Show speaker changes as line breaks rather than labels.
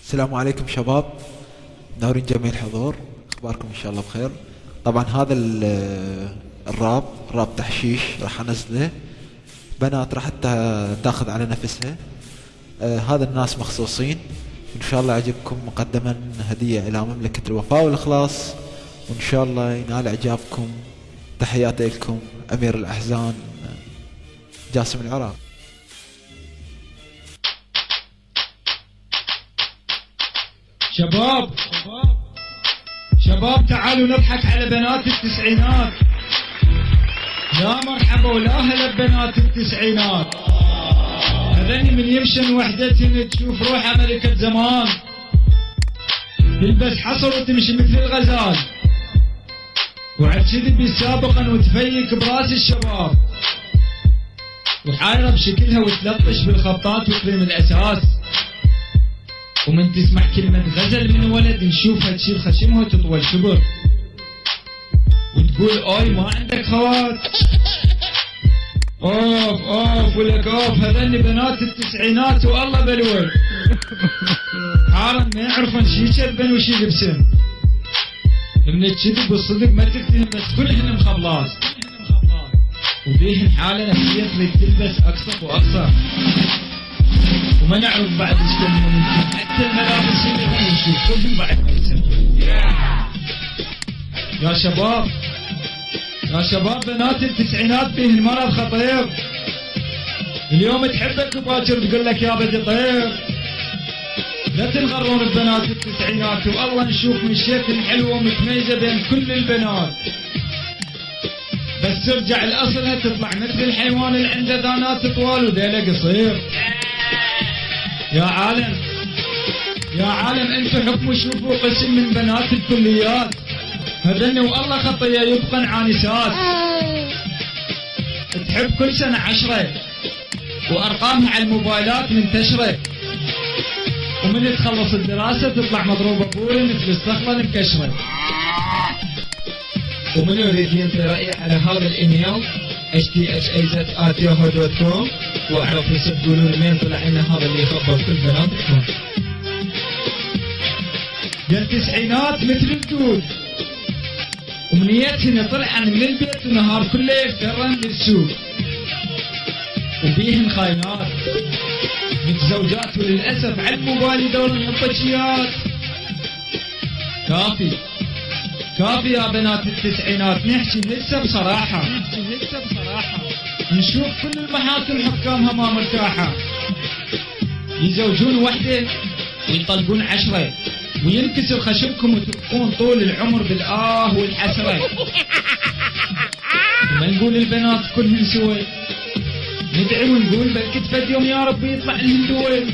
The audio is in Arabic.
السلام عليكم شباب، منورين جميع الحضور. اخباركم ان شاء الله بخير. طبعا هذا الراب تحشيش راح انزله. بنات راح تاخذ على نفسها. هذا الناس مخصوصين، وان شاء الله يعجبكم. مقدما هدية الى مملكة الوفاء والاخلاص، وان شاء الله ينال اعجابكم. تحياتي لكم امير الاحزان جاسم العراق.
شباب تعالوا نضحك على بنات التسعينات. يا مرحبا ولا هلا ببنات التسعينات. هذني من يمشن وحدتهن تشوف روحها ملكة زمان، تلبس حصر وتمشي مثل الغزال، وعالكذب سابقا وتفيك براس الشباب، وحايرة بشكلها وتلطش بالخطات وكريم الأساس. ومن تسمع كلمة غزل من ولد نشوفها تشيل خشمها وتطول شبر، وتقول اوي ما عندك خوات. اوف ولك اوف. هذني بنات التسعينات والله بلوي حارا ما يعرفون شي يشربن وشي يلبسن. من الكذب والصدق ما تفتهم، بس كلهن مخبلاص، وبيهن حالة نفسية تريد تلبس اقصف واقصر، وما نعرف بعد ايش كلهم. حتى الملابس اللي نشوف كلهم بعد كسر. يا شباب بنات التسعينات فيهن مرض خطير. اليوم تحبك وباكر تقول لك يا بدي طير. لا تنغرون ببنات التسعينات، والله نشوف من شكل حلوة ومتميزة بين كل البنات، بس ترجع لأصلها تطلع مثل الحيوان اللي عنده ذانات طوال وديله قصير. يا عالم انتو حكموا شوفوا قسم من بنات الكليات. هذن والله خطية يبقن عانسات، تحب كل سنة 10 وارقامها على الموبايلات منتشرة، ومن تخلص الدراسة تطلع مضروبة بوري مثل الصخرة المكشرة.
ومن يريد ينطي رأيه على هذا الايميل hthaz@yahoo.com، واعرف تقولون مين طلع لنا هذا اللي يخبر كل بناتكم.
يا التسعينات مثل الدود، ومنيتهن طلعن من البيت ونهار كله يفترن للسوق، وبيهن خاينات متزوجات وللأسف على الموبايل يدورن الحبشيات. كافي يا بنات التسعينات، نحكي هسه بصراحة. نشوف كل المحاكم حكامها ما مرتاحة، يزوجون وحدة ويطلقون 10، وينكسر خشمكم وتبقون طول العمر بالآه والحسرة. وما نقول البنات كلهن سوي، ندعي ونقول بلكي تفد يوم يا رب يطلع لهن دول.